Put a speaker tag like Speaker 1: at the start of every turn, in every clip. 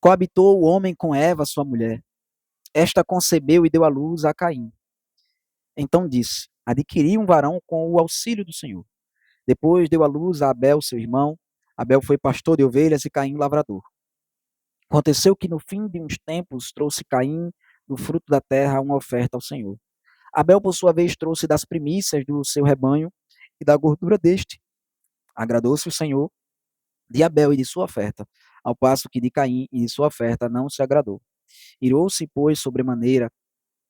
Speaker 1: Coabitou o homem com Eva, sua mulher. Esta concebeu e deu à luz a Caim. Então disse: adquiri um varão com o auxílio do Senhor. Depois deu à luz a Abel, seu irmão. Abel foi pastor de ovelhas e Caim lavrador. Aconteceu que no fim de uns tempos trouxe Caim do fruto da terra uma oferta ao Senhor. Abel, por sua vez, trouxe das primícias do seu rebanho e da gordura deste. Agradou-se o Senhor de Abel e de sua oferta, ao passo que de Caim e de sua oferta não se agradou. Irou-se, pois, sobremaneira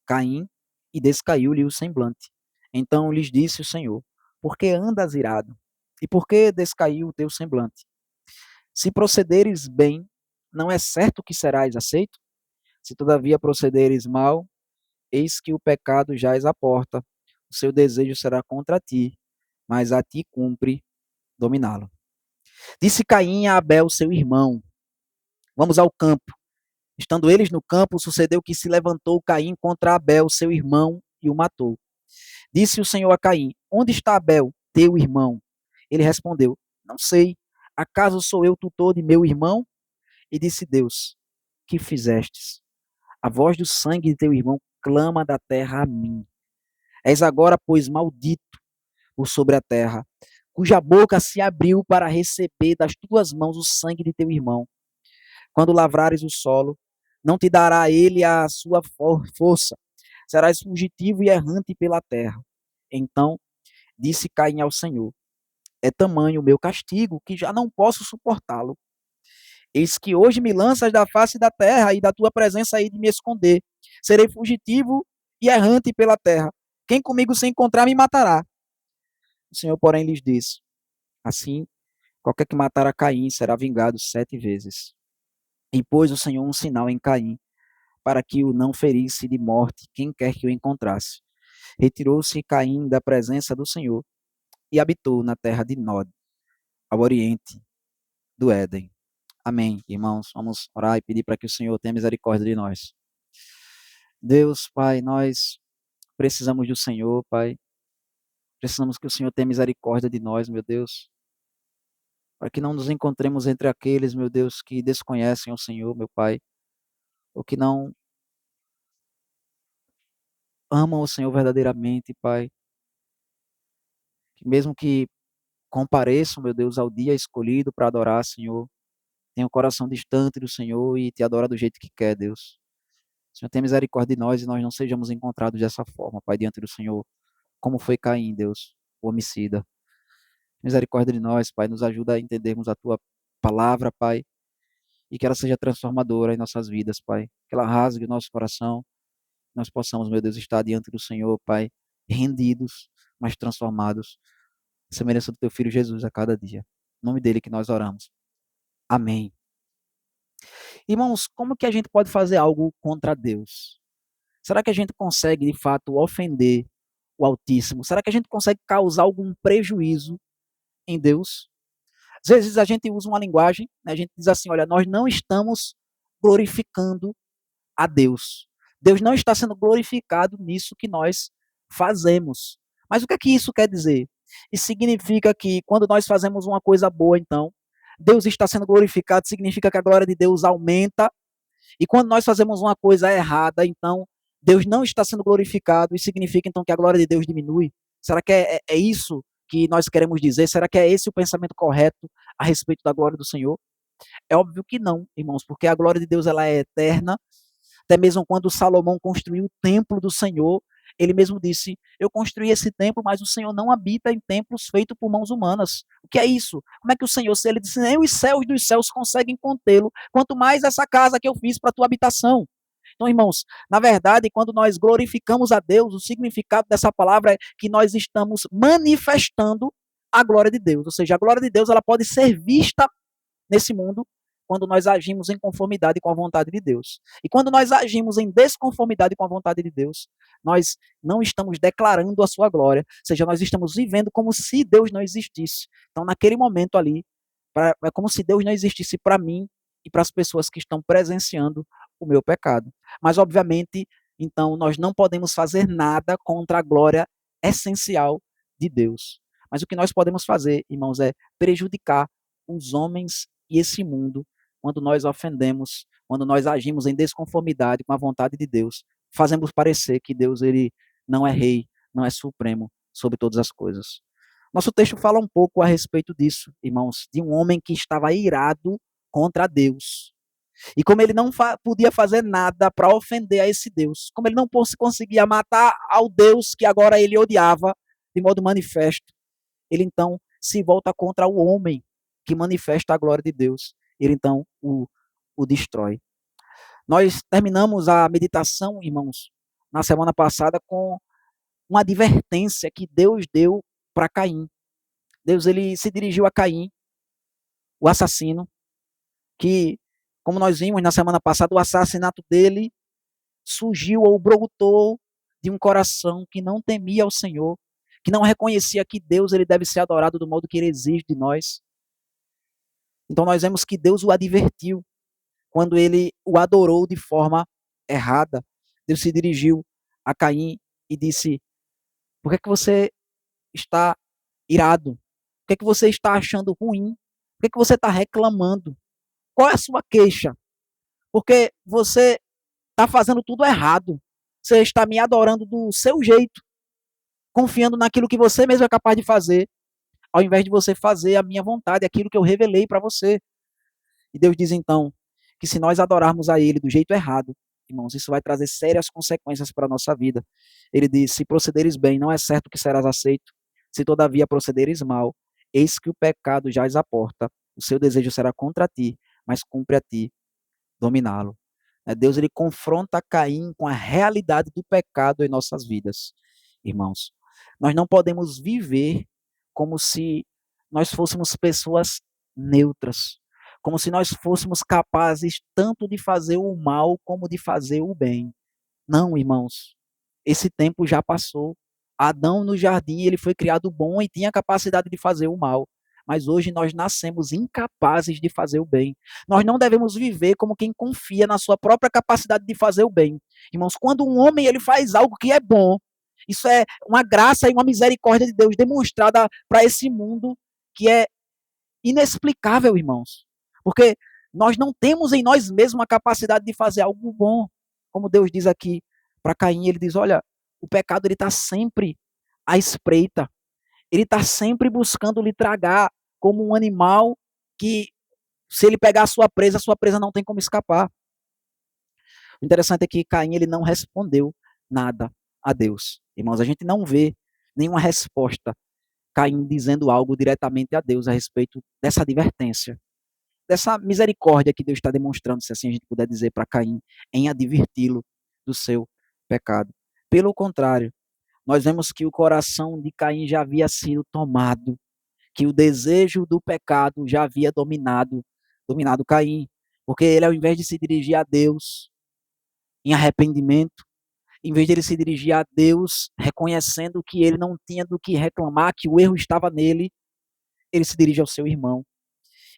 Speaker 1: Caim e descaiu-lhe o semblante. Então lhes disse o Senhor: por que andas irado? E por que descaiu o teu semblante? Se procederes bem, não é certo que serás aceito? Se todavia procederes mal, eis que o pecado jaz à porta. O seu desejo será contra ti, mas a ti cumpre dominá-lo. Disse Caim a Abel, seu irmão: vamos ao campo. Estando eles no campo, sucedeu que se levantou Caim contra Abel, seu irmão, e o matou. Disse o Senhor a Caim: onde está Abel, teu irmão? Ele respondeu: não sei. Acaso sou eu tutor de meu irmão? E disse Deus: que fizestes? A voz do sangue de teu irmão clama da terra a mim. És agora, pois, maldito por sobre a terra, cuja boca se abriu para receber das tuas mãos o sangue de teu irmão. Quando lavrares o solo, não te dará ele a sua força. Serás fugitivo e errante pela terra. Então disse Caim ao Senhor: é tamanho o meu castigo que já não posso suportá-lo. Eis que hoje me lanças da face da terra e da tua presença aí de me esconder. Serei fugitivo e errante pela terra. Quem comigo se encontrar me matará. O Senhor, porém, lhes disse: assim, qualquer que matar a Caim será vingado 7 vezes. E pôs o Senhor um sinal em Caim, para que o não ferisse de morte quem quer que o encontrasse. Retirou-se Caim da presença do Senhor e habitou na terra de Nod, ao oriente do Éden. Amém, irmãos. Vamos orar e pedir para que o Senhor tenha misericórdia de nós. Deus, Pai, nós precisamos do Senhor, Pai. Precisamos que o Senhor tenha misericórdia de nós, meu Deus, para que não nos encontremos entre aqueles, meu Deus, que desconhecem o Senhor, meu Pai, ou que não amam o Senhor verdadeiramente, Pai. Que mesmo que compareçam, meu Deus, ao dia escolhido para adorar, Senhor, tenha o coração distante do Senhor e te adora do jeito que quer, Deus. Senhor, tenha misericórdia de nós e nós não sejamos encontrados dessa forma, Pai, diante do Senhor, como foi Caim, Deus, o homicida. Misericórdia de nós, Pai, nos ajuda a entendermos a Tua palavra, Pai, e que ela seja transformadora em nossas vidas, Pai. Que ela rasgue o nosso coração, nós possamos, meu Deus, estar diante do Senhor, Pai, rendidos, mas transformados, à semelhança do Teu Filho Jesus a cada dia. Em nome dele que nós oramos. Amém. Irmãos, como que a gente pode fazer algo contra Deus? Será que a gente consegue, de fato, ofender o Altíssimo? Será que a gente consegue causar algum prejuízo em Deus? Às vezes a gente usa uma linguagem, né, a gente diz assim, olha, nós não estamos glorificando a Deus. Deus não está sendo glorificado nisso que nós fazemos. Mas o que é que isso quer dizer? Isso significa que quando nós fazemos uma coisa boa, então, Deus está sendo glorificado, significa que a glória de Deus aumenta. E quando nós fazemos uma coisa errada, então, Deus não está sendo glorificado e significa então que a glória de Deus diminui? Será que é isso que nós queremos dizer? Será que é esse o pensamento correto a respeito da glória do Senhor? É óbvio que não, irmãos, porque a glória de Deus ela é eterna. Até mesmo quando Salomão construiu o templo do Senhor, ele mesmo disse: eu construí esse templo, mas o Senhor não habita em templos feitos por mãos humanas. O que é isso? Como é que o Senhor, se ele disse, nem os céus dos céus conseguem contê-lo, quanto mais essa casa que eu fiz para a tua habitação? Então, irmãos, na verdade, quando nós glorificamos a Deus, o significado dessa palavra é que nós estamos manifestando a glória de Deus. Ou seja, a glória de Deus ela pode ser vista nesse mundo quando nós agimos em conformidade com a vontade de Deus. E quando nós agimos em desconformidade com a vontade de Deus, nós não estamos declarando a sua glória, ou seja, nós estamos vivendo como se Deus não existisse. Então, naquele momento ali, é como se Deus não existisse para mim e para as pessoas que estão presenciando o meu pecado. Mas, obviamente, então, nós não podemos fazer nada contra a glória essencial de Deus. Mas o que nós podemos fazer, irmãos, é prejudicar os homens e esse mundo quando nós ofendemos quando nós agimos em desconformidade com a vontade de Deus, fazemos parecer que Deus ele não é rei, não é supremo sobre todas as coisas. Nosso texto fala um pouco a respeito disso, irmãos, de um homem que estava irado contra Deus. E como ele não podia fazer nada para ofender a esse Deus, como ele não conseguia matar ao Deus que agora ele odiava de modo manifesto, ele então se volta contra o homem que manifesta a glória de Deus. Ele então o destrói. Nós terminamos a meditação, irmãos, na semana passada com uma advertência que Deus deu para Caim. Deus ele se dirigiu a Caim, o assassino, que, como nós vimos na semana passada, o assassinato dele surgiu ou brotou de um coração que não temia ao Senhor, que não reconhecia que Deus ele deve ser adorado do modo que ele exige de nós. Então nós vemos que Deus o advertiu quando ele o adorou de forma errada. Deus se dirigiu a Caim e disse: por que você está irado? Por que você está achando ruim? Por que você está reclamando? Qual é a sua queixa? Porque você está fazendo tudo errado. Você está me adorando do seu jeito, confiando naquilo que você mesmo é capaz de fazer, ao invés de você fazer a minha vontade, aquilo que eu revelei para você. E Deus diz então que se nós adorarmos a Ele do jeito errado, irmãos, isso vai trazer sérias consequências para a nossa vida. Ele diz: se procederes bem, não é certo que serás aceito. Se todavia procederes mal, eis que o pecado jaz à porta. O seu desejo será contra ti, mas cumpre a ti dominá-lo. Deus ele confronta Caim com a realidade do pecado em nossas vidas, irmãos. Nós não podemos viver como se nós fôssemos pessoas neutras, como se nós fôssemos capazes tanto de fazer o mal como de fazer o bem. Não, irmãos, esse tempo já passou. Adão no jardim, ele foi criado bom e tinha a capacidade de fazer o mal. Mas hoje nós nascemos incapazes de fazer o bem. Nós não devemos viver como quem confia na sua própria capacidade de fazer o bem. Irmãos, quando um homem ele faz algo que é bom, isso é uma graça e uma misericórdia de Deus demonstrada para esse mundo que é inexplicável, irmãos. Porque nós não temos em nós mesmos a capacidade de fazer algo bom. Como Deus diz aqui para Caim, ele diz: olha, o pecado ele está sempre à espreita. Ele está sempre buscando lhe tragar como um animal que, se ele pegar a sua presa não tem como escapar. O interessante é que Caim ele não respondeu nada a Deus. Irmãos, a gente não vê nenhuma resposta Caim dizendo algo diretamente a Deus a respeito dessa advertência, dessa misericórdia que Deus está demonstrando, se assim a gente puder dizer, para Caim, em adverti-lo do seu pecado. Pelo contrário, nós vemos que o coração de Caim já havia sido tomado, que o desejo do pecado já havia dominado Caim, porque ele, ao invés de se dirigir a Deus em arrependimento, em vez de ele se dirigir a Deus reconhecendo que ele não tinha do que reclamar, que o erro estava nele, ele se dirige ao seu irmão.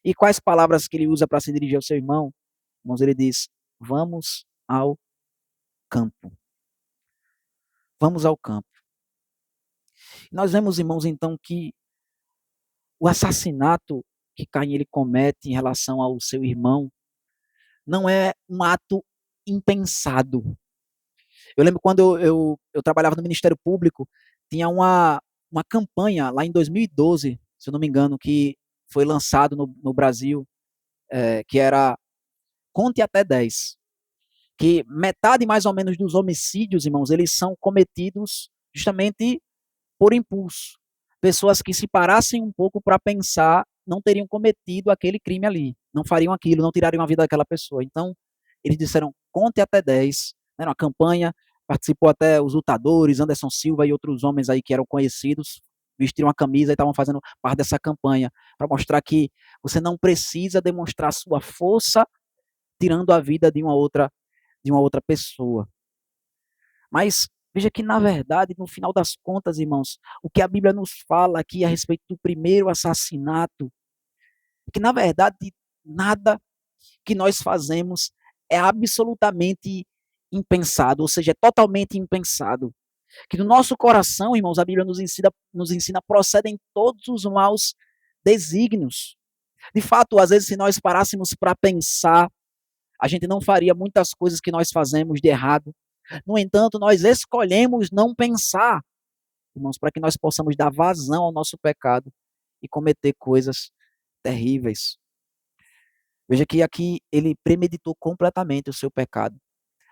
Speaker 1: E quais palavras que ele usa para se dirigir ao seu irmão? Irmãos, ele diz: vamos ao campo. Vamos ao campo. Nós vemos, irmãos, então, que o assassinato que Caim ele comete em relação ao seu irmão não é um ato impensado. Eu lembro quando eu trabalhava no Ministério Público, tinha uma campanha lá em 2012, se eu não me engano, que foi lançado no Brasil, que era Conte até 10. Que metade mais ou menos dos homicídios, irmãos, eles são cometidos justamente por impulso. Pessoas que se parassem um pouco para pensar não teriam cometido aquele crime ali, não fariam aquilo, não tirariam a vida daquela pessoa. Então, eles disseram, conte até 10, né, uma campanha, participou até os lutadores, Anderson Silva e outros homens aí que eram conhecidos, vestiram a camisa e estavam fazendo parte dessa campanha, para mostrar que você não precisa demonstrar sua força tirando a vida de uma outra pessoa. Mas veja que, na verdade, no final das contas, irmãos, o que a Bíblia nos fala aqui a respeito do primeiro assassinato, que, na verdade, nada que nós fazemos é absolutamente impensado, ou seja, é totalmente impensado. Que no nosso coração, irmãos, a Bíblia nos ensina procedem todos os maus desígnios. De fato, às vezes, se nós parássemos para pensar a gente não faria muitas coisas que nós fazemos de errado. No entanto, nós escolhemos não pensar, irmãos, para que nós possamos dar vazão ao nosso pecado e cometer coisas terríveis. Veja que aqui ele premeditou completamente o seu pecado.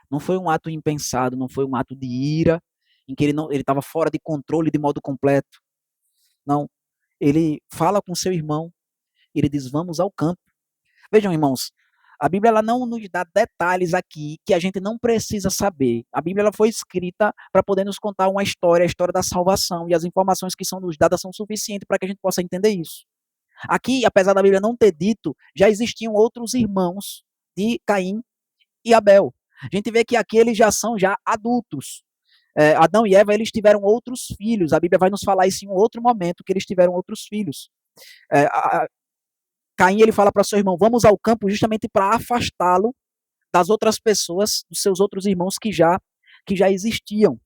Speaker 1: Não foi um ato impensado, não foi um ato de ira, em que ele estava fora de controle de modo completo. Não. Ele fala com seu irmão, ele diz: vamos ao campo. Vejam, irmãos, a Bíblia ela não nos dá detalhes aqui que a gente não precisa saber. A Bíblia ela foi escrita para poder nos contar uma história, a história da salvação, e as informações que são nos dadas são suficientes para que a gente possa entender isso. Aqui, apesar da Bíblia não ter dito, já existiam outros irmãos de Caim e Abel. A gente vê que aqui eles já são adultos. Adão e Eva, eles tiveram outros filhos. A Bíblia vai nos falar isso em um outro momento, que eles tiveram outros filhos. Caim, ele fala para seu irmão, vamos ao campo justamente para afastá-lo das outras pessoas, dos seus outros irmãos que já existiam.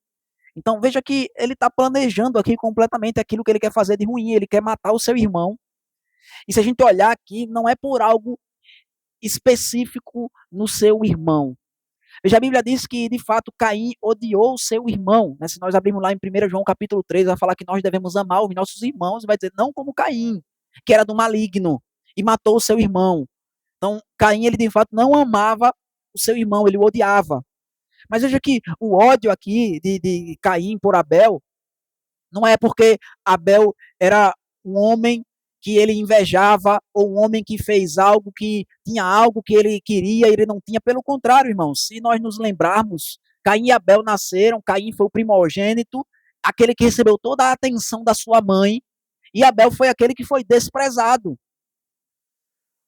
Speaker 1: Então, veja que ele está planejando aqui completamente aquilo que ele quer fazer de ruim. Ele quer matar o seu irmão. E se a gente olhar aqui, não é por algo específico no seu irmão. Veja, a Bíblia diz que, de fato, Caim odiou o seu irmão. Né? Se nós abrirmos lá em 1 João capítulo 3, vai falar que nós devemos amar os nossos irmãos, e vai dizer, não como Caim, que era do maligno, e matou o seu irmão. Então, Caim, ele de fato não amava o seu irmão, ele o odiava. Mas veja que o ódio aqui de Caim por Abel, não é porque Abel era um homem que ele invejava, ou um homem que fez algo, que tinha algo que ele queria e ele não tinha. Pelo contrário, irmãos, se nós nos lembrarmos, Caim e Abel nasceram, Caim foi o primogênito, aquele que recebeu toda a atenção da sua mãe, e Abel foi aquele que foi desprezado.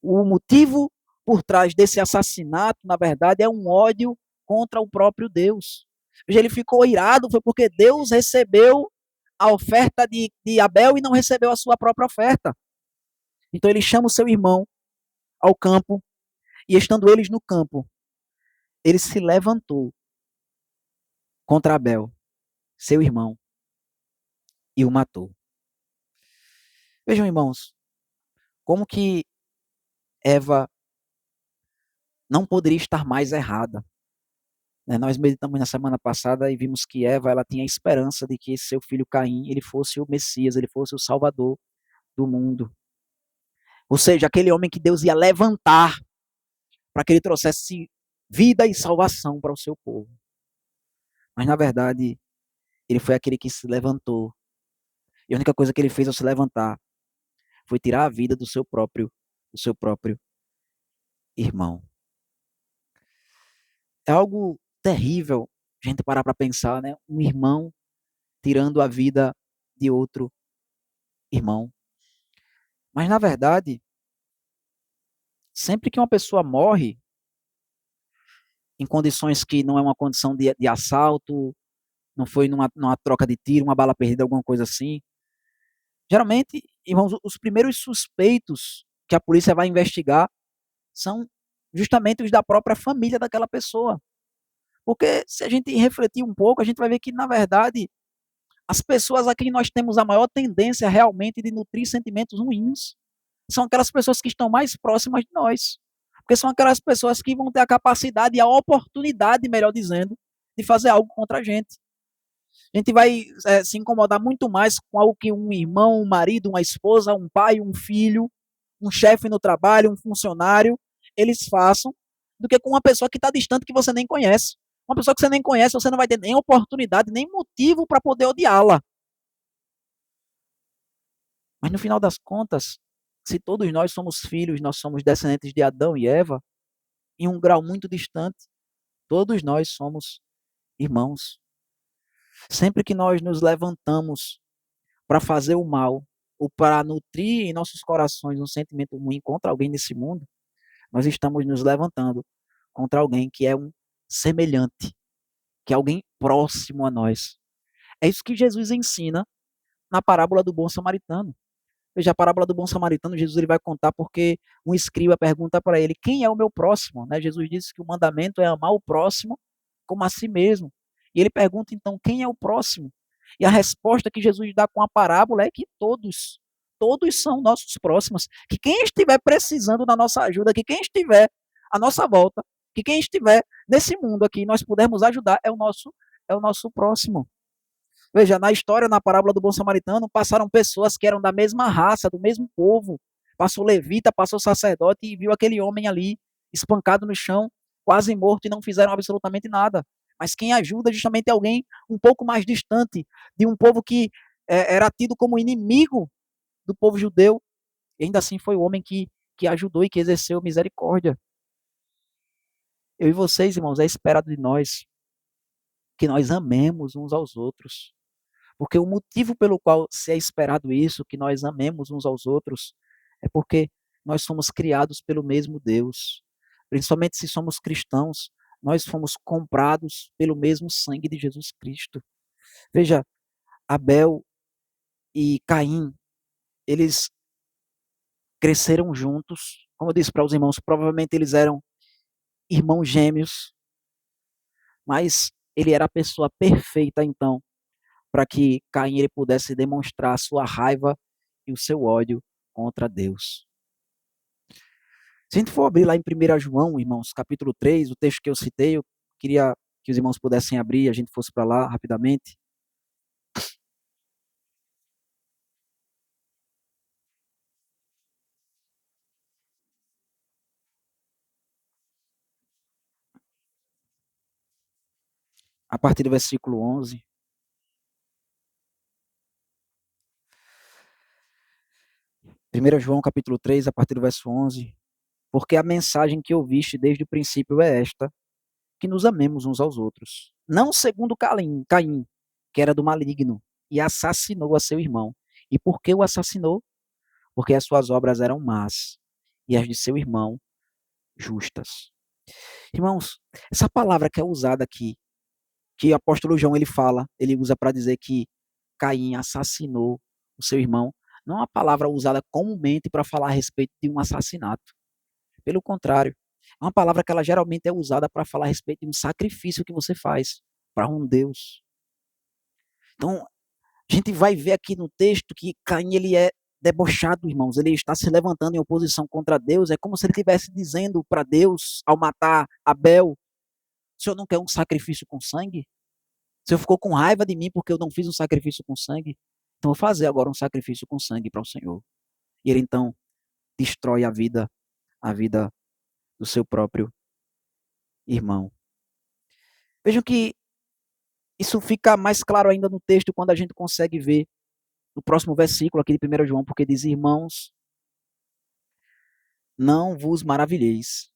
Speaker 1: O motivo por trás desse assassinato, na verdade, é um ódio contra o próprio Deus. Ele ficou irado, foi porque Deus recebeu a oferta de Abel e não recebeu a sua própria oferta. Então ele chama o seu irmão ao campo, e estando eles no campo, ele se levantou contra Abel, seu irmão, e o matou. Vejam, irmãos, como que Eva não poderia estar mais errada. Nós meditamos na semana passada e vimos que Eva ela tinha a esperança de que seu filho Caim ele fosse o Messias, ele fosse o Salvador do mundo. Ou seja, aquele homem que Deus ia levantar para que ele trouxesse vida e salvação para o seu povo. Mas, na verdade, ele foi aquele que se levantou. E a única coisa que ele fez ao se levantar foi tirar a vida do seu próprio irmão. É algo terrível a gente parar para pensar, né? Um irmão tirando a vida de outro irmão. Mas, na verdade, sempre que uma pessoa morre em condições que não é uma condição de assalto, não foi numa troca de tiro, uma bala perdida, alguma coisa assim, geralmente, irmãos, os primeiros suspeitos que a polícia vai investigar são justamente os da própria família daquela pessoa. Porque se a gente refletir um pouco, a gente vai ver que, na verdade, as pessoas a quem nós temos a maior tendência realmente de nutrir sentimentos ruins são aquelas pessoas que estão mais próximas de nós. Porque são aquelas pessoas que vão ter a capacidade e a oportunidade, melhor dizendo, de fazer algo contra a gente. A gente vai se incomodar muito mais com algo que um irmão, um marido, uma esposa, um pai, um filho, um chefe no trabalho, um funcionário, eles façam, do que com uma pessoa que está distante, que você nem conhece. Uma pessoa que você nem conhece, você não vai ter nem oportunidade, nem motivo para poder odiá-la. Mas no final das contas, se todos nós somos filhos, nós somos descendentes de Adão e Eva, em um grau muito distante, todos nós somos irmãos. Sempre que nós nos levantamos para fazer o mal, ou para nutrir em nossos corações um sentimento ruim contra alguém nesse mundo, nós estamos nos levantando contra alguém que é um semelhante, que é alguém próximo a nós. É isso que Jesus ensina na parábola do bom samaritano. Veja, a parábola do bom samaritano, Jesus ele vai contar porque um escriba pergunta para ele, quem é o meu próximo? Né? Jesus disse que o mandamento é amar o próximo como a si mesmo. E ele pergunta, então, quem é o próximo? E a resposta que Jesus dá com a parábola é que todos são nossos próximos. Que quem estiver precisando da nossa ajuda, que quem estiver à nossa volta, que quem estiver nesse mundo aqui, nós pudermos ajudar, é o nosso próximo. Veja, na história, na parábola do bom samaritano, passaram pessoas que eram da mesma raça, do mesmo povo. Passou levita, passou sacerdote e viu aquele homem ali espancado no chão, quase morto, e não fizeram absolutamente nada. Mas quem ajuda justamente é alguém um pouco mais distante, de um povo que era tido como inimigo do povo judeu, e ainda assim foi o homem que ajudou e que exerceu misericórdia. Eu e vocês, irmãos, é esperado de nós que nós amemos uns aos outros. Porque o motivo pelo qual se é esperado isso, que nós amemos uns aos outros, é porque nós somos criados pelo mesmo Deus. Principalmente se somos cristãos, nós fomos comprados pelo mesmo sangue de Jesus Cristo. Veja, Abel e Caim, eles cresceram juntos. Como eu disse para os irmãos, provavelmente eles eram irmãos gêmeos, mas ele era a pessoa perfeita, então, para que Caim ele pudesse demonstrar a sua raiva e o seu ódio contra Deus. Se a gente for abrir lá em 1 João, irmãos, capítulo 3, o texto que eu citei, eu queria que os irmãos pudessem abrir, a gente fosse para lá rapidamente. A partir do versículo 11. 1 João capítulo 3, a partir do verso 11. Porque a mensagem que ouviste desde o princípio é esta, que nos amemos uns aos outros. Não segundo Caim, que era do maligno, e assassinou a seu irmão. E por que o assassinou? Porque as suas obras eram más, e as de seu irmão justas. Irmãos, essa palavra que é usada aqui, que o apóstolo João ele fala, ele usa para dizer que Caim assassinou o seu irmão, não é uma palavra usada comumente para falar a respeito de um assassinato. Pelo contrário, é uma palavra que ela geralmente é usada para falar a respeito de um sacrifício que você faz para um Deus. Então, a gente vai ver aqui no texto que Caim ele é debochado, irmãos. Ele está se levantando em oposição contra Deus. É como se ele estivesse dizendo para Deus, ao matar Abel, o senhor não quer um sacrifício com sangue? O senhor ficou com raiva de mim porque eu não fiz um sacrifício com sangue? Então, eu vou fazer agora um sacrifício com sangue para o Senhor. E ele, então, destrói a vida do seu próprio irmão. Vejam que isso fica mais claro ainda no texto quando a gente consegue ver no próximo versículo aqui de 1 João, porque diz: irmãos, não vos maravilheis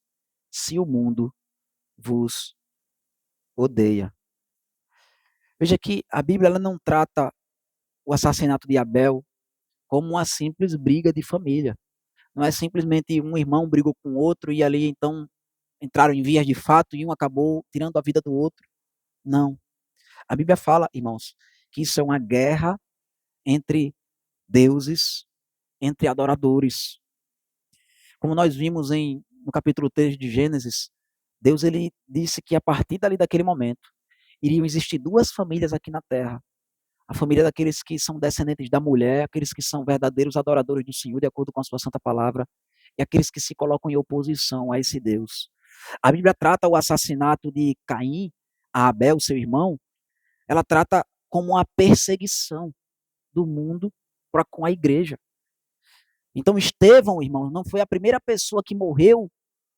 Speaker 1: se o mundo vos odeia. Veja que a Bíblia ela não trata o assassinato de Abel como uma simples briga de família. Não é simplesmente um irmão brigou com o outro e ali então entraram em vias de fato e um acabou tirando a vida do outro. Não. A Bíblia fala, irmãos, que isso é uma guerra entre deuses, entre adoradores. Como nós vimos no capítulo 3 de Gênesis, Deus ele disse que a partir dali daquele momento iriam existir duas famílias aqui na terra. A família daqueles que são descendentes da mulher, aqueles que são verdadeiros adoradores do Senhor, de acordo com a sua santa palavra, e aqueles que se colocam em oposição a esse Deus. A Bíblia trata o assassinato de Caim a Abel, seu irmão, ela trata como uma perseguição do mundo para com a igreja. Então, Estevão, irmão, não foi a primeira pessoa que morreu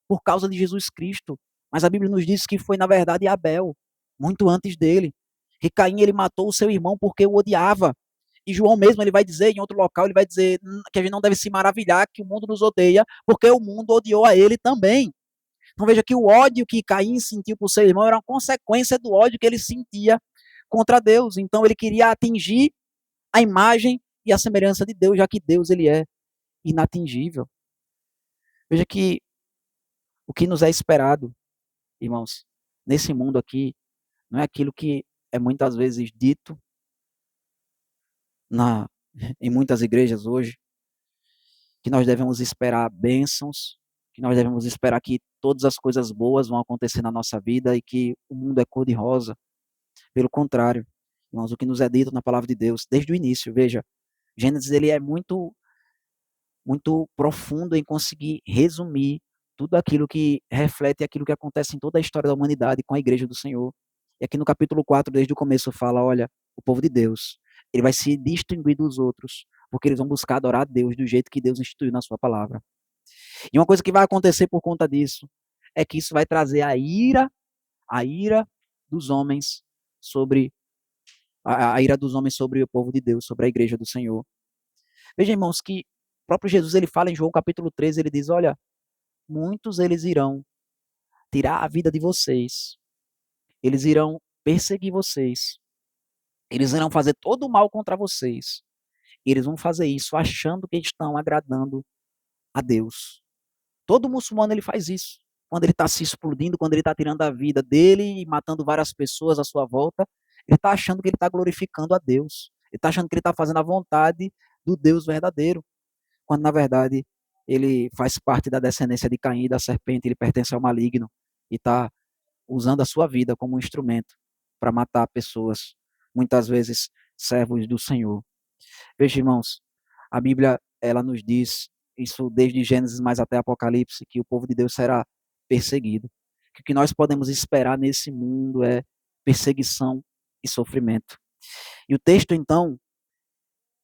Speaker 1: por causa de Jesus Cristo, mas a Bíblia nos diz que foi, na verdade, Abel, muito antes dele. Que Caim, ele matou o seu irmão porque o odiava. E João mesmo, ele vai dizer, em outro local, ele vai dizer que a gente não deve se maravilhar que o mundo nos odeia, porque o mundo odiou a ele também. Então veja que o ódio que Caim sentiu por seu irmão era uma consequência do ódio que ele sentia contra Deus. Então ele queria atingir a imagem e a semelhança de Deus, já que Deus ele é inatingível. Veja que o que nos é esperado, irmãos, nesse mundo aqui, não é aquilo que é muitas vezes dito na, em muitas igrejas hoje, que nós devemos esperar bênçãos, que nós devemos esperar que todas as coisas boas vão acontecer na nossa vida e que o mundo é cor-de-rosa. Pelo contrário, irmãos, o que nos é dito na palavra de Deus, desde o início, veja, Gênesis ele é muito, muito profundo em conseguir resumir tudo aquilo que reflete aquilo que acontece em toda a história da humanidade com a igreja do Senhor. E aqui no capítulo 4, desde o começo, fala, olha, o povo de Deus, ele vai se distinguir dos outros, porque eles vão buscar adorar a Deus do jeito que Deus instituiu na sua palavra. E uma coisa que vai acontecer por conta disso, é que isso vai trazer a ira dos homens sobre, a ira dos homens sobre o povo de Deus, sobre a igreja do Senhor. Veja, irmãos, que o próprio Jesus, ele fala em João capítulo 13, ele diz, olha, muitos eles irão tirar a vida de vocês, eles irão perseguir vocês, eles irão fazer todo o mal contra vocês, e eles vão fazer isso achando que estão agradando a Deus. Todo muçulmano ele faz isso. Quando ele está se explodindo, quando ele está tirando a vida dele e matando várias pessoas à sua volta, ele está achando que ele está glorificando a Deus. Ele está achando que ele está fazendo a vontade do Deus verdadeiro, quando na verdade ele faz parte da descendência de Caim, da serpente, ele pertence ao maligno e está usando a sua vida como um instrumento para matar pessoas, muitas vezes servos do Senhor. Veja, irmãos, a Bíblia ela nos diz isso desde Gênesis mais até Apocalipse, que o povo de Deus será perseguido. Que o que nós podemos esperar nesse mundo é perseguição e sofrimento. E o texto, então,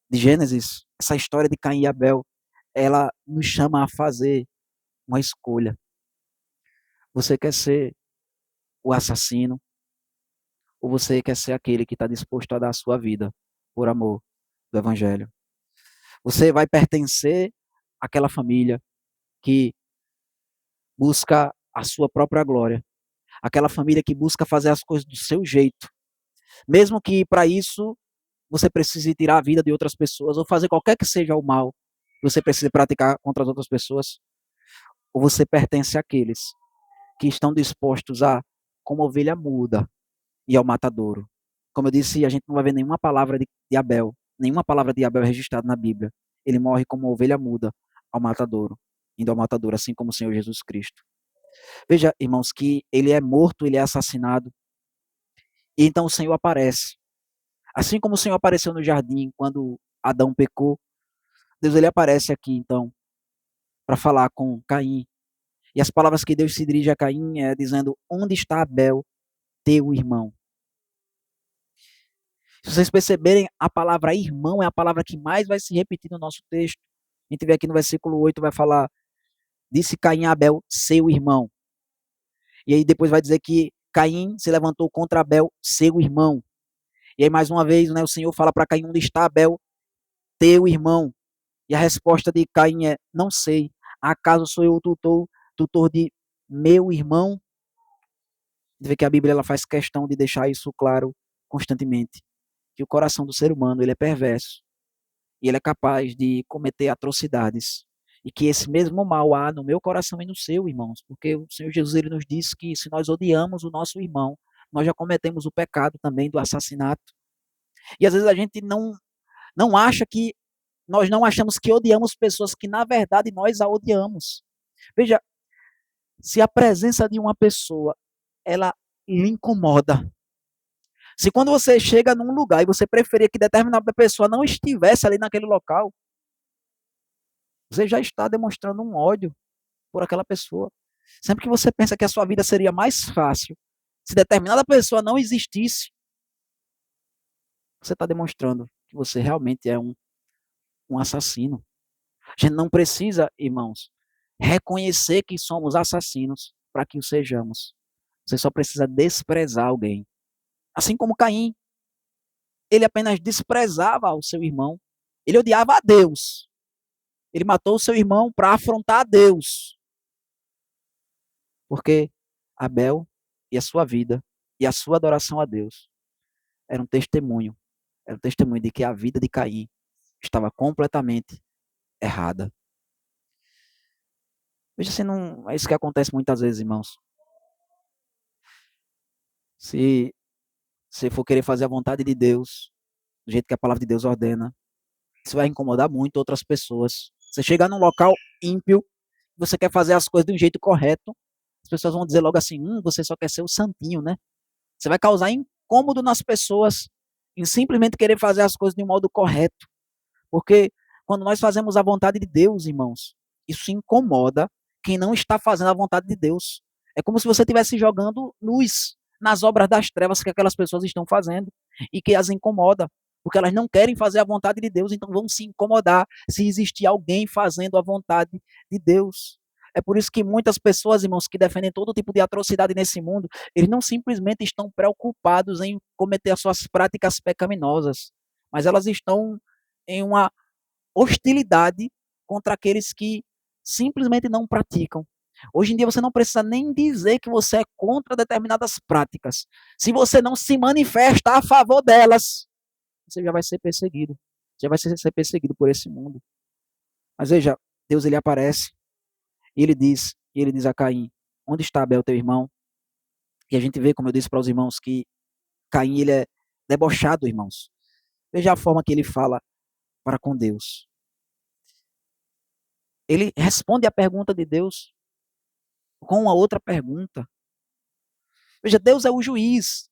Speaker 1: de Gênesis, essa história de Caim e Abel, ela nos chama a fazer uma escolha. Você quer ser o assassino ou você quer ser aquele que está disposto a dar a sua vida por amor do Evangelho? Você vai pertencer àquela família que busca a sua própria glória, aquela família que busca fazer as coisas do seu jeito, mesmo que para isso você precise tirar a vida de outras pessoas ou fazer qualquer que seja o mal que você precise praticar contra as outras pessoas, ou você pertence àqueles que estão dispostos a, como ovelha muda, ir ao matadouro. Como eu disse, a gente não vai ver nenhuma palavra de Abel, nenhuma palavra de Abel registrada na Bíblia. Ele morre como ovelha muda ao matadouro, indo ao matadouro, assim como o Senhor Jesus Cristo. Veja, irmãos, que ele é morto, ele é assassinado, e então o Senhor aparece. Assim como o Senhor apareceu no jardim quando Adão pecou, Deus ele aparece aqui, então, para falar com Caim. E as palavras que Deus se dirige a Caim é dizendo, onde está Abel, teu irmão? Se vocês perceberem, a palavra irmão é a palavra que mais vai se repetir no nosso texto. A gente vê aqui no versículo 8, vai falar, disse Caim a Abel, seu irmão. E aí depois vai dizer que Caim se levantou contra Abel, seu irmão. E aí mais uma vez, né, o Senhor fala para Caim, onde está Abel, teu irmão? E a resposta de Caim é, não sei, acaso sou eu o tutor de meu irmão? Vê que a Bíblia ela faz questão de deixar isso claro constantemente, que o coração do ser humano ele é perverso e ele é capaz de cometer atrocidades e que esse mesmo mal há no meu coração e no seu, irmãos, porque o Senhor Jesus ele nos disse que se nós odiamos o nosso irmão, nós já cometemos o pecado também do assassinato. E às vezes a gente não acha que nós não achamos que odiamos pessoas que na verdade nós a odiamos. Veja, se a presença de uma pessoa ela lhe incomoda, se quando você chega num lugar e você preferia que determinada pessoa não estivesse ali naquele local, você já está demonstrando um ódio por aquela pessoa. Sempre que você pensa que a sua vida seria mais fácil se determinada pessoa não existisse, você está demonstrando que você realmente é um assassino. A gente não precisa, irmãos, reconhecer que somos assassinos para que o sejamos. Você só precisa desprezar alguém. Assim como Caim, ele apenas desprezava o seu irmão. Ele odiava a Deus. Ele matou o seu irmão para afrontar a Deus. Porque Abel e a sua vida e a sua adoração a Deus era um testemunho. Era um testemunho de que a vida de Caim estava completamente errada. Veja se não é isso que acontece muitas vezes, irmãos. Se você for querer fazer a vontade de Deus, do jeito que a palavra de Deus ordena, isso vai incomodar muito outras pessoas. Você chegar num local ímpio, você quer fazer as coisas de um jeito correto, as pessoas vão dizer logo assim, você só quer ser o santinho, né? Você vai causar incômodo nas pessoas em simplesmente querer fazer as coisas de um modo correto. Porque quando nós fazemos a vontade de Deus, irmãos, isso incomoda quem não está fazendo a vontade de Deus. É como se você estivesse jogando luz nas obras das trevas que aquelas pessoas estão fazendo e que as incomoda, porque elas não querem fazer a vontade de Deus, então vão se incomodar se existir alguém fazendo a vontade de Deus. É por isso que muitas pessoas, irmãos, que defendem todo tipo de atrocidade nesse mundo, eles não simplesmente estão preocupados em cometer as suas práticas pecaminosas, mas elas estão em uma hostilidade contra aqueles que simplesmente não praticam. Hoje em dia você não precisa nem dizer que você é contra determinadas práticas. Se você não se manifesta a favor delas, você já vai ser perseguido. Já vai ser perseguido por esse mundo. Mas veja, Deus ele aparece e ele diz a Caim: onde está Abel, teu irmão? E a gente vê, como eu disse para os irmãos, que Caim ele é debochado, irmãos. Veja a forma que ele fala para com Deus. Ele responde a pergunta de Deus com uma outra pergunta. Veja, Deus é o juiz,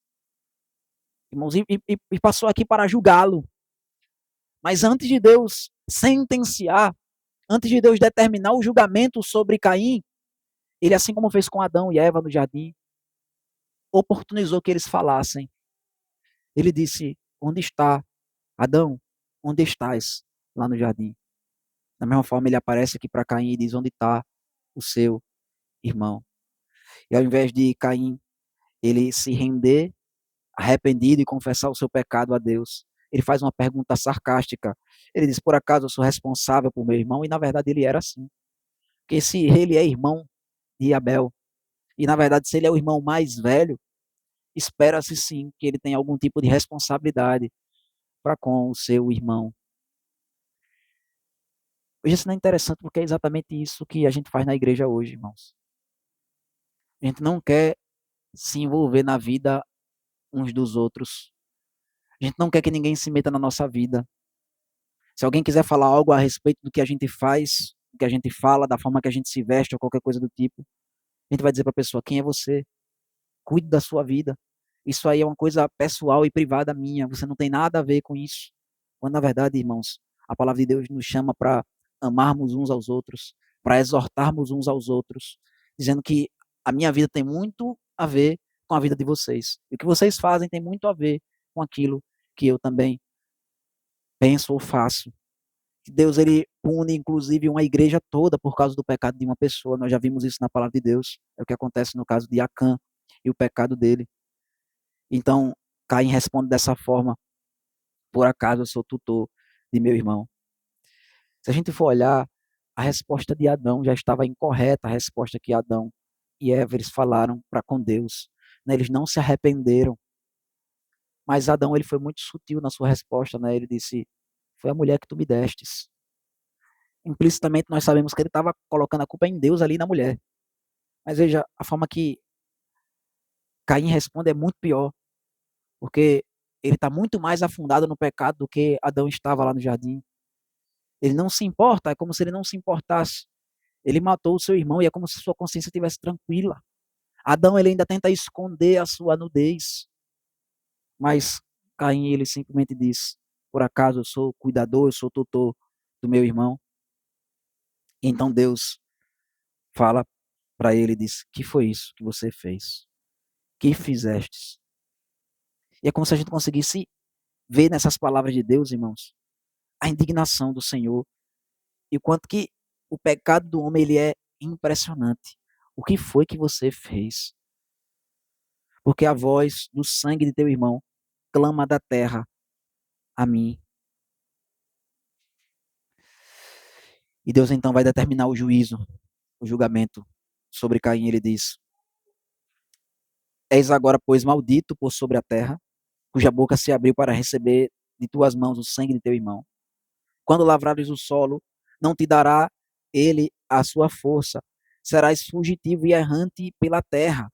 Speaker 1: irmãos, e passou aqui para julgá-lo. Mas antes de Deus sentenciar, antes de Deus determinar o julgamento sobre Caim, ele, assim como fez com Adão e Eva no jardim, oportunizou que eles falassem. Ele disse: onde está Adão? Onde estás? Lá no jardim. Da mesma forma, ele aparece aqui para Caim e diz: onde está o seu irmão? E ao invés de Caim ele se render arrependido e confessar o seu pecado a Deus, ele faz uma pergunta sarcástica. Ele diz: por acaso eu sou responsável por meu irmão? E na verdade ele era assim. Porque se ele é irmão de Abel, e na verdade se ele é o irmão mais velho, espera-se sim que ele tenha algum tipo de responsabilidade para com o seu irmão. Hoje isso não é interessante porque é exatamente isso que a gente faz na igreja hoje, irmãos. A gente não quer se envolver na vida uns dos outros. A gente não quer que ninguém se meta na nossa vida. Se alguém quiser falar algo a respeito do que a gente faz, do que a gente fala, da forma que a gente se veste ou qualquer coisa do tipo, a gente vai dizer para a pessoa: quem é você? Cuide da sua vida. Isso aí é uma coisa pessoal e privada minha. Você não tem nada a ver com isso. Quando, na verdade, irmãos, a palavra de Deus nos chama para amarmos uns aos outros, para exortarmos uns aos outros, dizendo que a minha vida tem muito a ver com a vida de vocês. E o que vocês fazem tem muito a ver com aquilo que eu também penso ou faço. Deus ele pune inclusive uma igreja toda por causa do pecado de uma pessoa. Nós já vimos isso na palavra de Deus. É o que acontece no caso de Acã e o pecado dele. Então, Caim responde dessa forma: por acaso eu sou tutor de meu irmão. Se a gente for olhar, a resposta de Adão já estava incorreta, a resposta que Adão e Eva eles falaram para com Deus. Né? Eles não se arrependeram. Mas Adão ele foi muito sutil na sua resposta. Né? Ele disse: foi a mulher que tu me destes. Implicitamente nós sabemos que ele estava colocando a culpa em Deus ali na mulher. Mas veja, a forma que Caim responde é muito pior, porque ele está muito mais afundado no pecado do que Adão estava lá no jardim. Ele não se importa, é como se ele não se importasse. Ele matou o seu irmão e é como se sua consciência estivesse tranquila. Adão ele ainda tenta esconder a sua nudez, mas Caim ele simplesmente diz: por acaso eu sou cuidador, eu sou tutor do meu irmão? E então Deus fala para ele e diz: que foi isso que você fez? Que fizestes? E é como se a gente conseguisse ver nessas palavras de Deus, irmãos, a indignação do Senhor e o quanto que o pecado do homem ele é impressionante. O que foi que você fez? Porque a voz do sangue de teu irmão clama da terra a mim. E Deus então vai determinar o juízo, o julgamento sobre Caim. Ele diz: és agora, pois, maldito por sobre a terra, cuja boca se abriu para receber de tuas mãos o sangue de teu irmão. Quando lavrares o solo, não te dará ele a sua força. Serás fugitivo e errante pela terra.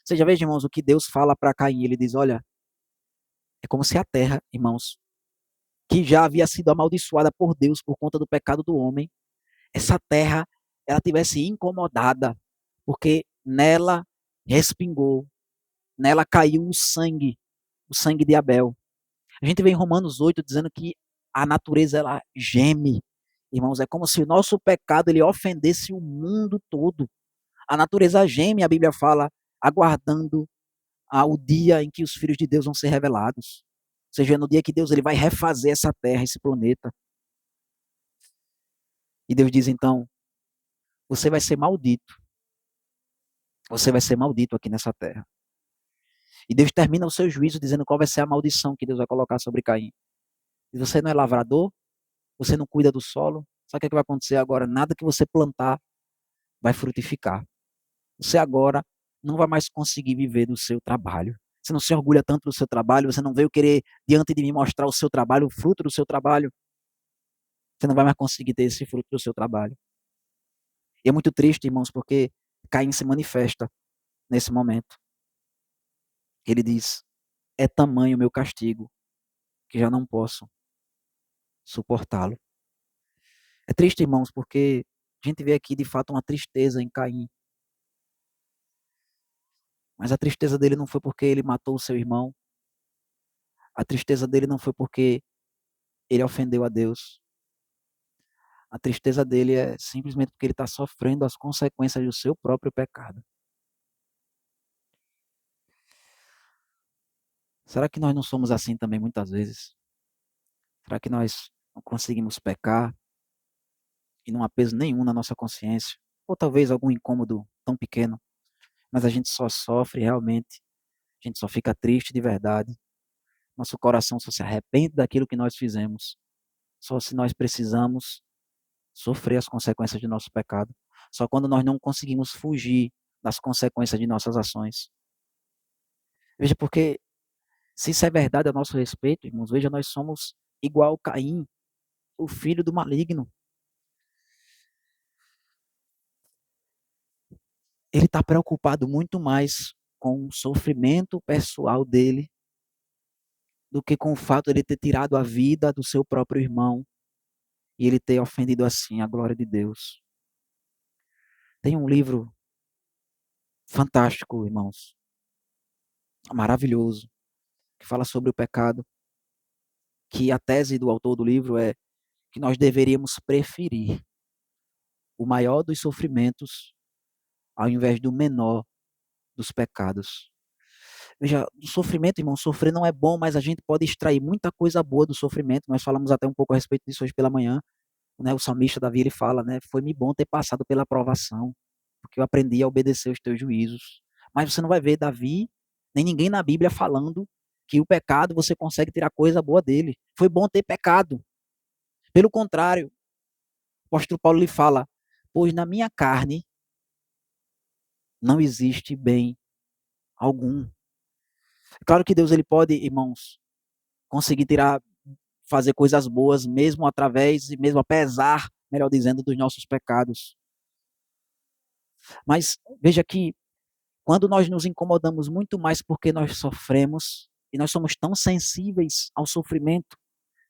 Speaker 1: Você já veja, irmãos, o que Deus fala para Caim. Ele diz: olha, é como se a terra, irmãos, que já havia sido amaldiçoada por Deus por conta do pecado do homem, essa terra, ela tivesse incomodada, porque nela respingou, nela caiu o sangue de Abel. A gente vê em Romanos 8 dizendo que a natureza, ela geme, Irmãos, é como se o nosso pecado ele ofendesse o mundo todo. A natureza geme, a Bíblia fala, aguardando o dia em que os filhos de Deus vão ser revelados. Ou seja, no dia que Deus ele vai refazer essa terra, esse planeta. E Deus diz então, você vai ser maldito. Você vai ser maldito aqui nessa terra. E Deus termina o seu juízo dizendo qual vai ser a maldição que Deus vai colocar sobre Caim. E você não é lavrador, você não cuida do solo, sabe o que, é que vai acontecer agora? Nada que você plantar vai frutificar. Você agora não vai mais conseguir viver do seu trabalho. Você não se orgulha tanto do seu trabalho, você não veio querer diante de mim mostrar o seu trabalho, o fruto do seu trabalho. Você não vai mais conseguir ter esse fruto do seu trabalho. E é muito triste, irmãos, porque Caim se manifesta nesse momento. Ele diz: é tamanho o meu castigo que já não posso suportá-lo. É triste, irmãos, porque a gente vê aqui de fato uma tristeza em Caim. Mas a tristeza dele não foi porque ele matou o seu irmão. A tristeza dele não foi porque ele ofendeu a Deus. A tristeza dele é simplesmente porque ele está sofrendo as consequências do seu próprio pecado. Será que nós não somos assim também muitas vezes? Será que nós não conseguimos pecar e não há peso nenhum na nossa consciência? Ou talvez algum incômodo tão pequeno, mas a gente só sofre realmente, a gente só fica triste de verdade. Nosso coração só se arrepende daquilo que nós fizemos. Só se nós precisamos sofrer as consequências de nosso pecado. Só quando nós não conseguimos fugir das consequências de nossas ações. Veja, porque se isso é verdade a nosso respeito, irmãos, veja, nós somos igual Caim, o filho do maligno. Ele está preocupado muito mais com o sofrimento pessoal dele do que com o fato de ele ter tirado a vida do seu próprio irmão e ele ter ofendido assim a glória de Deus. Tem um livro fantástico, irmãos, maravilhoso, que fala sobre o pecado, que a tese do autor do livro é que nós deveríamos preferir o maior dos sofrimentos ao invés do menor dos pecados. Veja, o sofrimento, irmão, sofrer não é bom, mas a gente pode extrair muita coisa boa do sofrimento. Nós falamos até um pouco a respeito disso hoje pela manhã, né? O salmista Davi, ele fala, né? Foi-me bom ter passado pela provação, porque eu aprendi a obedecer os teus juízos. Mas você não vai ver Davi, nem ninguém na Bíblia falando que o pecado você consegue tirar coisa boa dele. Foi bom ter pecado. Pelo contrário, o apóstolo Paulo lhe fala, pois na minha carne não existe bem algum. Claro que Deus ele pode, irmãos, conseguir tirar, fazer coisas boas, mesmo através e mesmo apesar, melhor dizendo, dos nossos pecados. Mas veja que quando nós nos incomodamos muito mais porque nós sofremos e nós somos tão sensíveis ao sofrimento,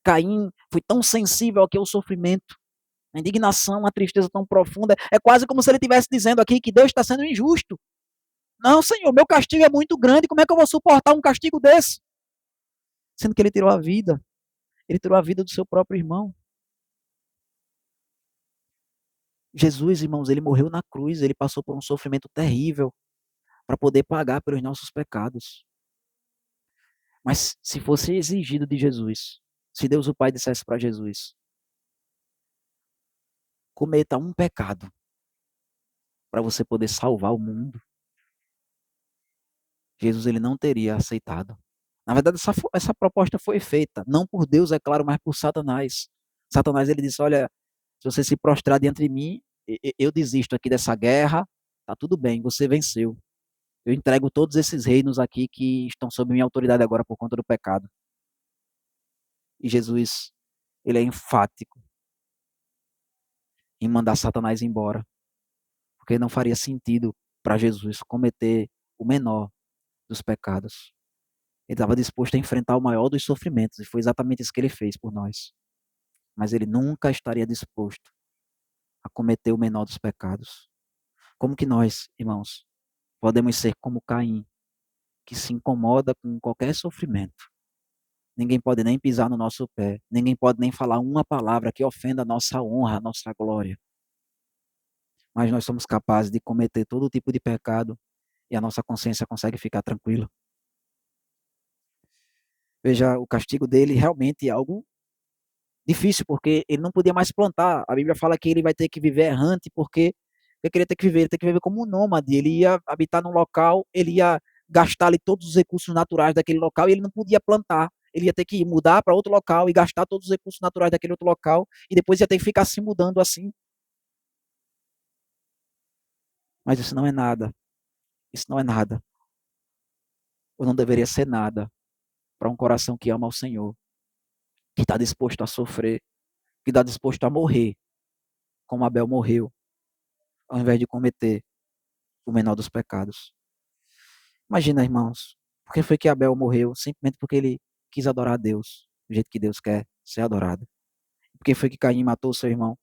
Speaker 1: Caim foi tão sensível aqui ao sofrimento, a indignação, a tristeza tão profunda, é quase como se ele estivesse dizendo aqui que Deus está sendo injusto. Não, Senhor, meu castigo é muito grande, como é que eu vou suportar um castigo desse? Sendo que ele tirou a vida. Ele tirou a vida do seu próprio irmão. Jesus, irmãos, ele morreu na cruz, ele passou por um sofrimento terrível para poder pagar pelos nossos pecados. Mas se fosse exigido de Jesus, se Deus o Pai dissesse para Jesus, cometa um pecado para você poder salvar o mundo, Jesus ele não teria aceitado. Na verdade, essa proposta foi feita, não por Deus, é claro, mas por Satanás. Satanás ele disse, olha, se você se prostrar diante de mim, eu desisto aqui dessa guerra, tá tudo bem, você venceu. Eu entrego todos esses reinos aqui que estão sob minha autoridade agora por conta do pecado. E Jesus, ele é enfático em mandar Satanás embora, porque não faria sentido para Jesus cometer o menor dos pecados. Ele estava disposto a enfrentar o maior dos sofrimentos, e foi exatamente isso que ele fez por nós. Mas ele nunca estaria disposto a cometer o menor dos pecados. Como que nós, irmãos, podemos ser como Caim, que se incomoda com qualquer sofrimento, Ninguém pode nem pisar no nosso pé. Ninguém pode nem falar uma palavra que ofenda a nossa honra, a nossa glória. Mas nós somos capazes de cometer todo tipo de pecado e a nossa consciência consegue ficar tranquila. Veja, o castigo dele realmente é algo difícil, porque ele não podia mais plantar. A Bíblia fala que ele vai ter que viver errante, porque ele queria ter que viver, ele tem que viver como um nômade. Ele ia habitar num local, ele ia gastar ali todos os recursos naturais daquele local e ele não podia plantar. Ele ia ter que mudar para outro local e gastar todos os recursos naturais daquele outro local e depois ia ter que ficar se mudando assim. Mas isso não é nada. Isso não é nada. Ou não deveria ser nada para um coração que ama ao Senhor, que está disposto a sofrer, que está disposto a morrer, como Abel morreu, ao invés de cometer o menor dos pecados. Imagina, irmãos, por que foi que Abel morreu? Simplesmente porque ele quis adorar a Deus, do jeito que Deus quer ser adorado. Por que foi que Caim matou seu irmão?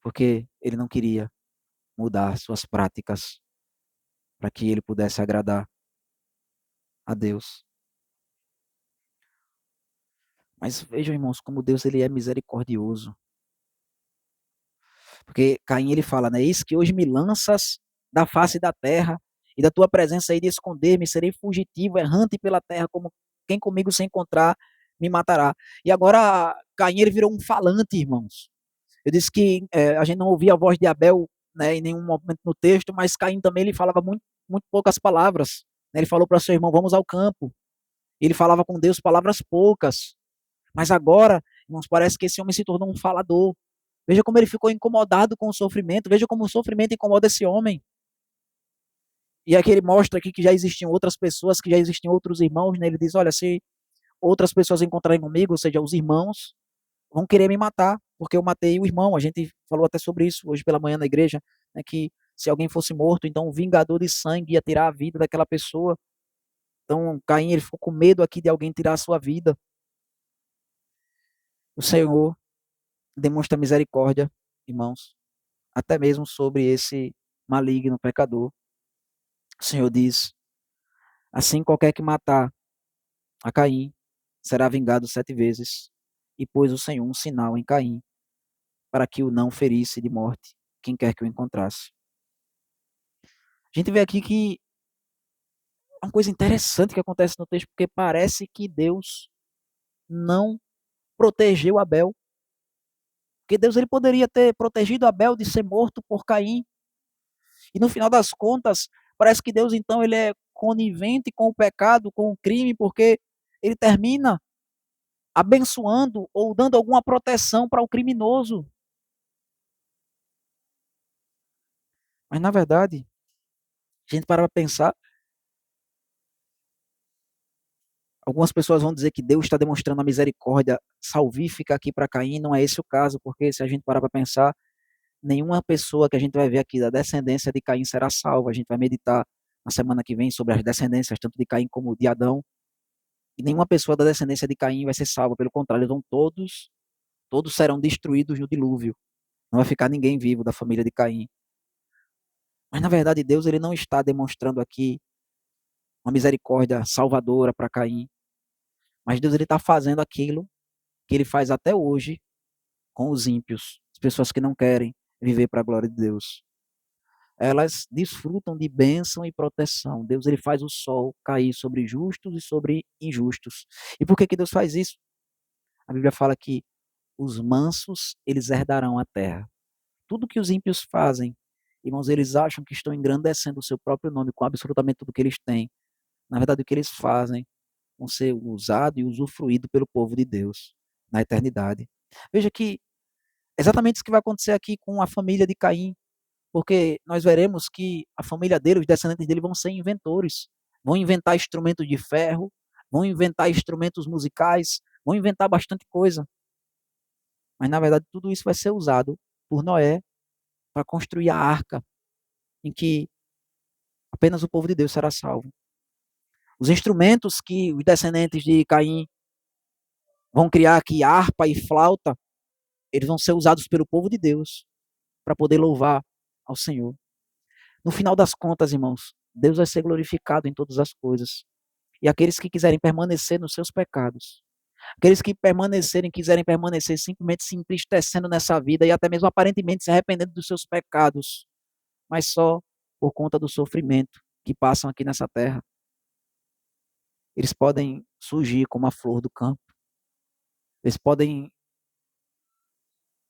Speaker 1: Porque ele não queria mudar suas práticas para que ele pudesse agradar a Deus. Mas vejam, irmãos, como Deus ele é misericordioso. Porque Caim ele fala, né? Eis que hoje me lanças da face da terra e da tua presença aí de esconder-me, serei fugitivo, errante pela terra, como quem comigo se encontrar me matará. E agora Caim ele virou um falante, irmãos. Eu disse que a gente não ouvia a voz de Abel, né, em nenhum momento no texto, mas Caim também ele falava muito poucas palavras. Né? Ele falou para seu irmão, vamos ao campo. Ele falava com Deus palavras poucas. Mas agora, irmãos, parece que esse homem se tornou um falador. Veja como ele ficou incomodado com o sofrimento. Veja como o sofrimento incomoda esse homem. E aqui ele mostra aqui que já existiam outras pessoas, que já existiam outros irmãos. Né? Ele diz, olha, se outras pessoas encontrarem comigo, ou seja, os irmãos, vão querer me matar, porque eu matei o irmão. A gente falou até sobre isso hoje pela manhã na igreja, né, que se alguém fosse morto, então o vingador de sangue ia tirar a vida daquela pessoa. Então Caim ele ficou com medo aqui de alguém tirar a sua vida. O Senhor demonstra misericórdia, irmãos, até mesmo sobre esse maligno pecador. O Senhor diz, assim qualquer que matar a Caim será vingado 7 vezes, e pôs o Senhor um sinal em Caim, para que o não ferisse de morte quem quer que o encontrasse. A gente vê aqui que é uma coisa interessante que acontece no texto, porque parece que Deus não protegeu Abel. Porque Deus ele poderia ter protegido Abel de ser morto por Caim. E no final das contas, parece que Deus então ele é conivente com o pecado, com o crime, porque ele termina abençoando ou dando alguma proteção para o criminoso. Mas na verdade, a gente para pensar, algumas pessoas vão dizer que Deus está demonstrando a misericórdia salvífica aqui para Caim, não é esse o caso, porque se a gente parar para pensar, nenhuma pessoa que a gente vai ver aqui da descendência de Caim será salva. A gente vai meditar na semana que vem sobre as descendências, tanto de Caim como de Adão. E nenhuma pessoa da descendência de Caim vai ser salva. Pelo contrário, eles vão todos serão destruídos no dilúvio. Não vai ficar ninguém vivo da família de Caim. Mas na verdade, Deus ele não está demonstrando aqui uma misericórdia salvadora para Caim. Mas Deus ele está fazendo aquilo que ele faz até hoje com os ímpios, as pessoas que não querem viver para a glória de Deus. Elas desfrutam de bênção e proteção. Deus ele faz o sol cair sobre justos e sobre injustos. E por que que Deus faz isso? A Bíblia fala que os mansos, eles herdarão a terra. Tudo que os ímpios fazem, irmãos, eles acham que estão engrandecendo o seu próprio nome com absolutamente tudo que eles têm. Na verdade, o que eles fazem vão ser usado e usufruído pelo povo de Deus na eternidade. Veja que exatamente isso que vai acontecer aqui com a família de Caim, porque nós veremos que a família dele, os descendentes dele vão ser inventores, vão inventar instrumentos de ferro, vão inventar instrumentos musicais, vão inventar bastante coisa. Mas na verdade tudo isso vai ser usado por Noé para construir a arca em que apenas o povo de Deus será salvo. Os instrumentos que os descendentes de Caim vão criar aqui, harpa e flauta, eles vão ser usados pelo povo de Deus para poder louvar ao Senhor. No final das contas, irmãos, Deus vai ser glorificado em todas as coisas. e aqueles que quiserem permanecer nos seus pecados. Aqueles que quiserem permanecer simplesmente se entristecendo nessa vida e até mesmo aparentemente se arrependendo dos seus pecados, mas só por conta do sofrimento que passam aqui nessa terra. Eles podem surgir como a flor do campo. Eles podem,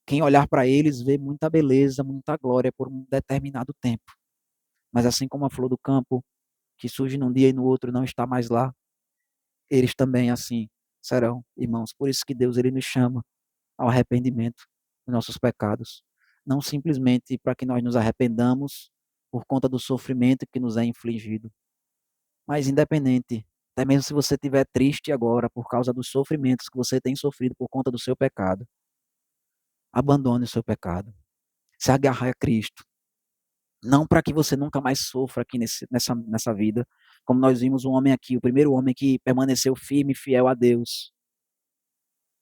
Speaker 1: quem olhar para eles, vê muita beleza, muita glória por um determinado tempo. Mas assim como a flor do campo, que surge num dia e no outro não está mais lá, eles também assim serão, irmãos. Por isso que Deus ele nos chama ao arrependimento dos nossos pecados. Não simplesmente para que nós nos arrependamos por conta do sofrimento que nos é infligido, mas independente, até mesmo se você estiver triste agora por causa dos sofrimentos que você tem sofrido por conta do seu pecado, abandone o seu pecado, se agarre a Cristo. Não para que você nunca mais sofra aqui nessa vida, como nós vimos um homem aqui, o primeiro homem que permaneceu firme e fiel a Deus.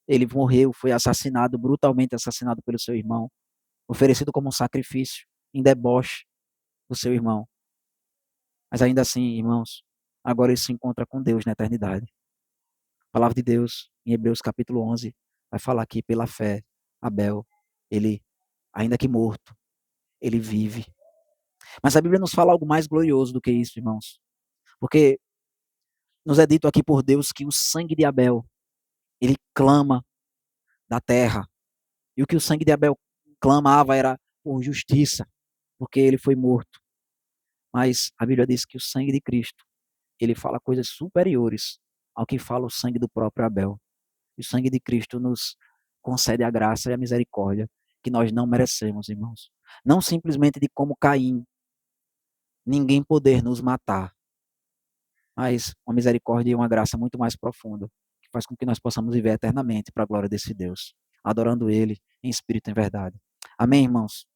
Speaker 1: Ele morreu, foi assassinado, brutalmente assassinado pelo seu irmão, oferecido como um sacrifício, em deboche do seu irmão. Mas ainda assim, irmãos, agora ele se encontra com Deus na eternidade. A palavra de Deus, em Hebreus capítulo 11, vai falar que pela fé, Abel, ele, ainda que morto, ele vive. Mas a Bíblia nos fala algo mais glorioso do que isso, irmãos. Porque nos é dito aqui por Deus que o sangue de Abel, ele clama da terra. E o que o sangue de Abel clamava era por justiça, porque ele foi morto. Mas a Bíblia diz que o sangue de Cristo, ele fala coisas superiores ao que fala o sangue do próprio Abel. E o sangue de Cristo nos concede a graça e a misericórdia que nós não merecemos, irmãos. Não simplesmente de como Caim, ninguém poder nos matar, mas uma misericórdia e uma graça muito mais profunda, que faz com que nós possamos viver eternamente para a glória desse Deus, adorando Ele em espírito e em verdade. Amém, irmãos?